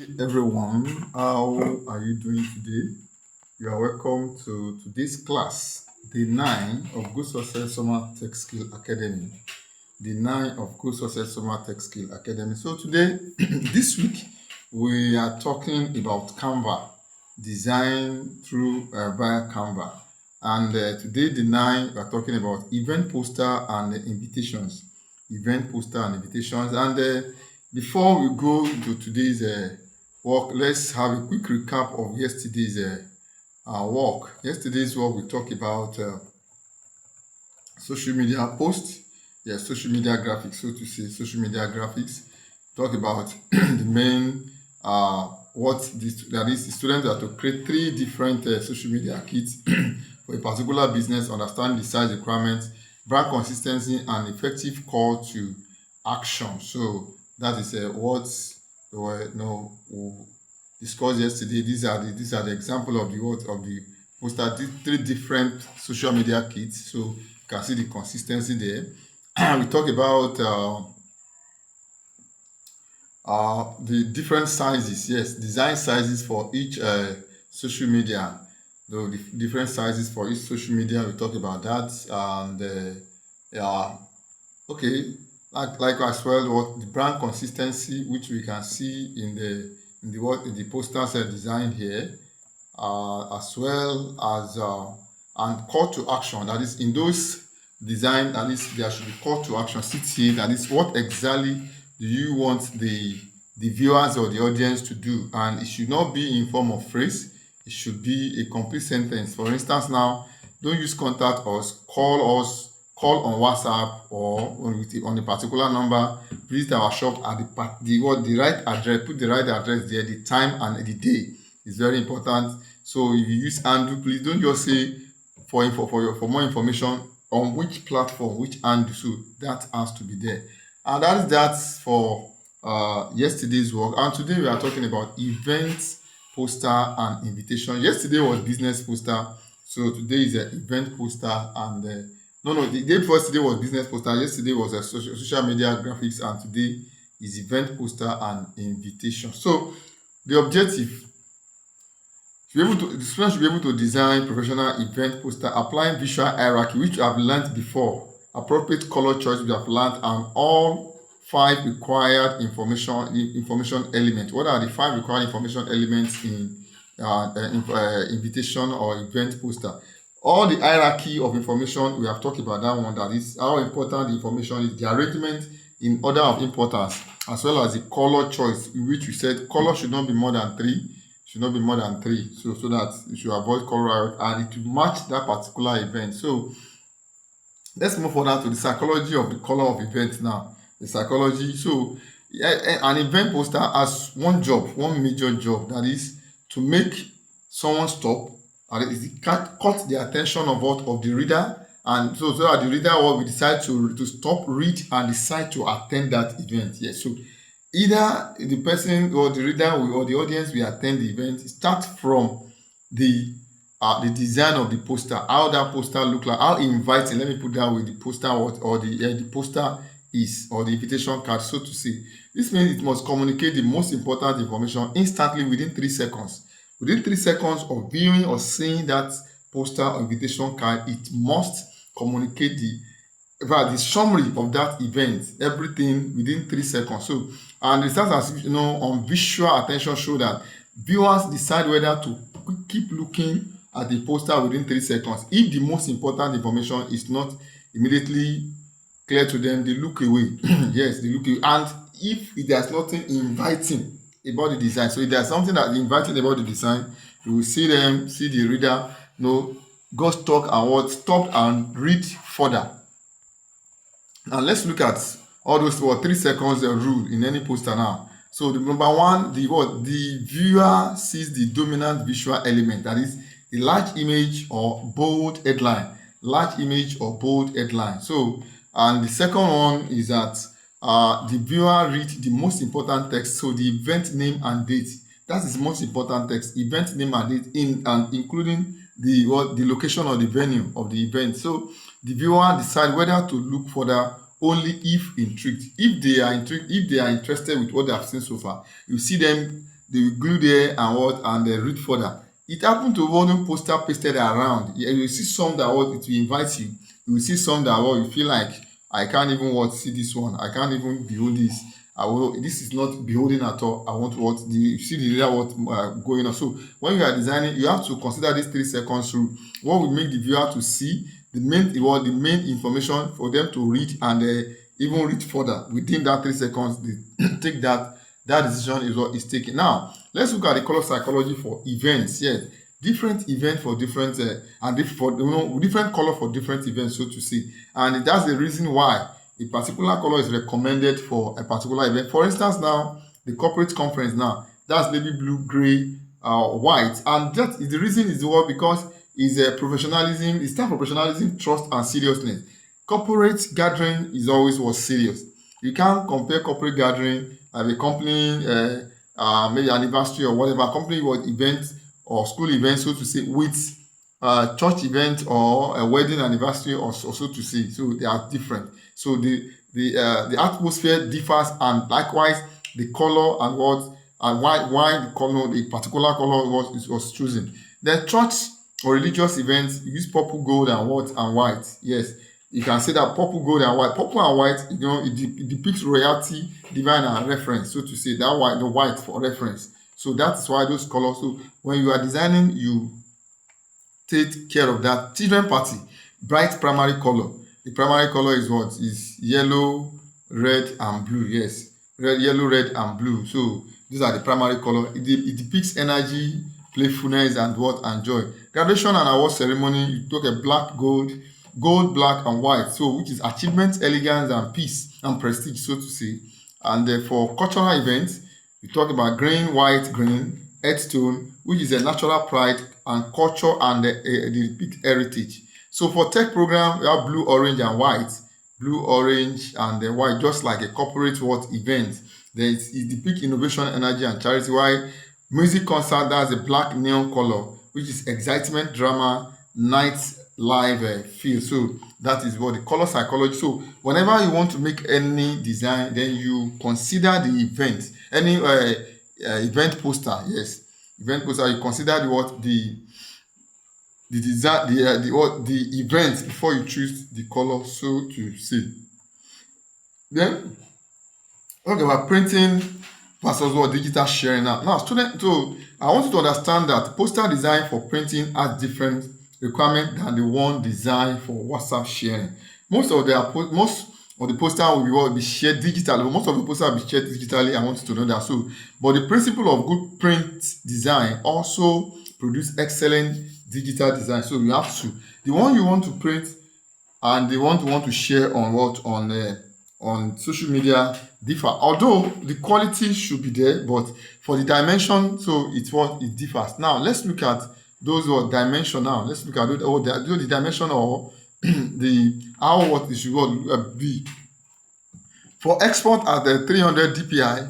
Everyone, how are you doing today? You are welcome to today's class, Day 9 of Good Success Summer Tech Skill Academy. Day 9 of Good Success Summer Tech Skill Academy. So today, this week, we are talking about Canva, design through via Canva. And today, Day 9, we are talking about event poster and invitations. Event poster and invitations. And before we go to today's work, let's have a quick recap of yesterday's work. Yesterday's work, we talked about social media posts, social media graphics, so to say, social media graphics. Talk about the main that is, the students are to create 3 different social media kits for a particular business, understand the size requirements, brand consistency, and effective call to action. So that is what we discussed yesterday. These are the example of the poster, 3 different social media kits. So you can see the consistency there. We talk about the different sizes, design sizes for each social media. The different sizes for each social media, we talk about that. And okay, like as well, what the brand consistency, which we can see in the posters designed here, as well as and call to action. That is, in those design, that is, there should be call to action. Sit here. That is, what exactly do you want the viewers or the audience to do? And it should not be in form of phrase. It should be a complete sentence. For instance, now, don't use contact us, call on WhatsApp or on a particular number. Visit our shop at the right address. Put the right address there, the time and the day. It's very important. So if you use handle, please don't just say for more information on which platform, which handle. So that has to be there. And that's for yesterday's work. And today we are talking about event poster and invitation. Yesterday was business poster, so today is an event poster. And the day before yesterday was business poster. Yesterday was a social media graphics, and today is event poster and invitation. So the objective, the student should be able to design professional event poster, applying visual hierarchy, which we have learned before, appropriate color choice we have learned, and all 5 required information elements. What are the 5 required information elements in invitation or event poster? All the hierarchy of information, we have talked about that one. That is how important the information is, the arrangement in order of importance, as well as the color choice, in which we said color should not be more than 3. So that you should avoid color and it will match that particular event. So let's move further to the psychology of the color of event now. The psychology. So an event poster has one major job, that is to make someone stop, and it cut the attention of the reader, and so that the reader will decide to stop, read, and decide to attend that event. Yes. So either the person or the reader or the audience will attend the event. Start from the design of the poster, how that poster look like, how inviting, let me put that with the poster, or the poster is, or the invitation card, so to say. This means it must communicate the most important information instantly within 3 seconds. Within 3 seconds of viewing or seeing that poster or invitation card, it must communicate the summary of that event, everything within 3 seconds. So, and research, as you know, on visual attention show that viewers decide whether to keep looking at the poster within 3 seconds. If the most important information is not immediately clear to them, they look away. Yes, they look away. And if there's nothing inviting about the design, so if there's something that's inviting about the design, you will see the reader, go stop and read further. Now let's look at all those 3 seconds rule in any poster now. So the number 1, the viewer sees the dominant visual element, that is the large image or bold headline. So, and the second one is that the viewer reads the most important text, so the event name and date. That is the most important text, event name and date, including the location or the venue of the event. So the viewer decide whether to look further only if intrigued. If they are interested with what they have seen so far, you see them they will glue there and what, and they read further. It happened to one poster pasted around. You will see some that what, it will invite you. You will see some that what, you feel like, I can't even what, see this one. I can't even behold this. This is not beholding at all. I want what you see the reader what going on. So when you are designing, you have to consider this 3 seconds rule. What will make the viewer to see the main information for them to read, and even read further within that 3 seconds. They take that decision is what is taken. Now let's look at the color psychology for events. Yes, different event for different different color for different events, so to say, and that's the reason why a particular color is recommended for a particular event. For instance, now the corporate conference, now that's navy blue, gray, white, and that is the reason is what, because it's a professionalism. It's time for professionalism, trust, and seriousness. Corporate gathering is always was serious. You can't compare corporate gathering at a company, maybe anniversary or whatever company was event or school event, so to say, with church event or a wedding anniversary, or so to say. So they are different. So the atmosphere differs, and likewise the color and what, and why the color, the particular color was chosen. The church or religious events use purple, gold, and what, and white. Yes, you can say that purple, gold, and white. Purple and white, it depicts royalty, divine, and reference, so to say. That white, the white for reference. So that's why those colors. So when you are designing, you take care of that. Children party, bright primary color. The primary color is what? Is yellow, red, and blue. Yes, red, yellow, red, and blue. So these are the primary color. It depicts energy, playfulness, and what, and joy. Graduation and award ceremony, you took a black, gold, black, and white. So which is achievement, elegance, and peace, and prestige, so to say. And for cultural events, you talk about green, white, green, earth tone, which is a natural pride and culture, and the depict heritage. So for tech program, we have blue, orange, and white. Blue, orange, and the white, just like a corporate what event. Then it depicts innovation, energy, and charity. While music concert, that's a black neon color, which is excitement, drama, night live feel. So that is what the color psychology. So whenever you want to make any design, then you consider the event, any event poster. Yes, event poster. You consider the design, the event before you choose the color, so to say. Then talk about printing versus what digital sharing. Now student, so I want you to understand that poster design for printing has different requirement than the one designed for WhatsApp sharing. Most of the poster will be shared digitally. Most of the poster will be shared digitally. I want you to know that. So, but the principle of good print design also produce excellent digital design. So you have to, the one you want to print and the one you want to share on what, on social media differ. Although the quality should be there, but for the dimension, so it's what it differs. Now let's look at those what dimension. Now let's look at the dimension, or the how what it should be. For export at the 300 dpi,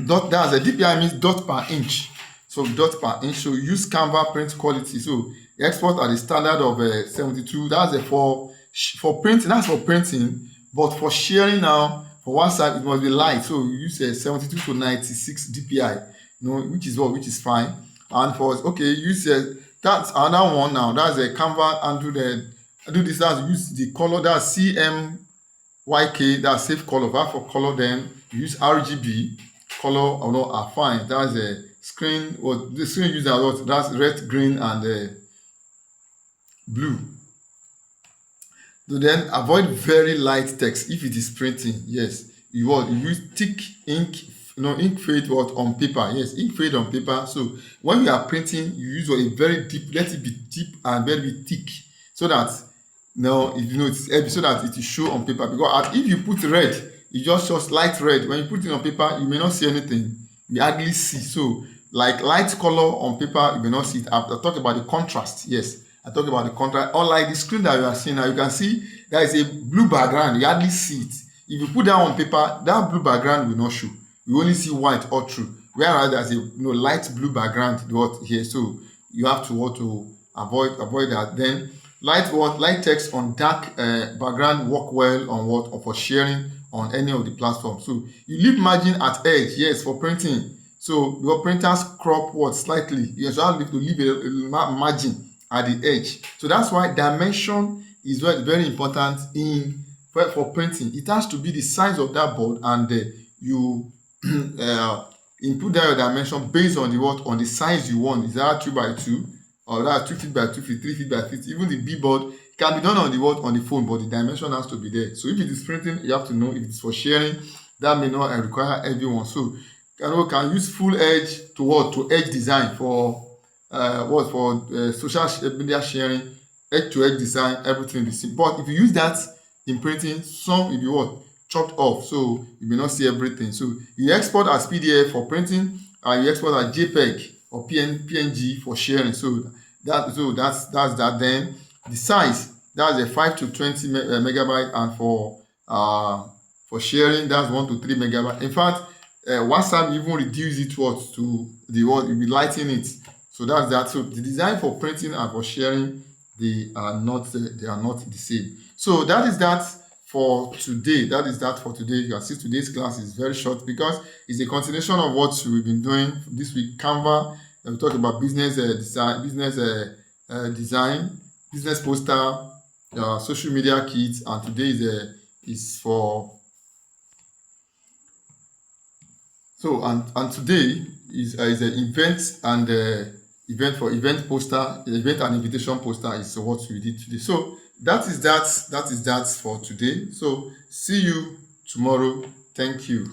that's a dpi means dot per inch. So dot per inch. So use Canva print quality. So export at the standard of 72. That's for printing. That's for printing. But for sharing now, for one side it must be light. So you use 72 to 96 dpi. Which is fine. And for use that's another one now. That's a Canva, and do this. That's use the color. That's CMYK. That's safe color. That for color. Then use RGB color. Are fine. That's a screen. What the screen uses a lot. That's red, green, and blue. So then avoid very light text if it is printing. Yes, you use thick ink. Ink fade on paper. Yes, ink fade on paper. So when you are printing, you use a very deep, let it be deep and very thick, so that it's heavy, so that it will show on paper. Because if you put red, it just shows light red. When you put it on paper, you may not see anything. You hardly see. So like light color on paper, you may not see it. I talk about the contrast. Yes, I talk about the contrast. Unlike the screen that you are seeing now, you can see there is a blue background. You hardly see it. If you put that on paper, that blue background will not show. You only see white or true. Whereas there's a light blue background here. So you have to avoid that. Then light text on dark background work well on or for sharing on any of the platforms. So you leave margin at edge, yes, for printing. So your printers crop what slightly. You also have to leave a margin at the edge. So that's why dimension is very important in for printing. It has to be the size of that board, and you input that your dimension based on the size you want. Is that 2 by 2, or that 2 feet by 2 feet, 3 feet by 3 feet? Even the B board can be done on the phone, but the dimension has to be there. So if it is printing, you have to know. If it's for sharing, that may not require everyone. So can use full edge to edge design for social media sharing, edge to edge design, everything the same. But if you use that in printing, some will be chopped off, so you may not see everything. So you export as PDF for printing, and you export as JPEG or PNG for sharing. So that's that. Then the size, that's a 5 to 20 megabyte, and for sharing, that's 1 to 3 megabyte. In fact, WhatsApp even reduce it to the you'll be lighting it. So that's that. So the design for printing and for sharing, they are not the same. So that is that for today. You can see today's class is very short because it's a continuation of what we've been doing this week. Canva, and we talked about business design, business poster, social media kits, and today is for. So and today is an event and event poster, event and invitation poster is what we did today. So that is that for today. So see you tomorrow. Thank you.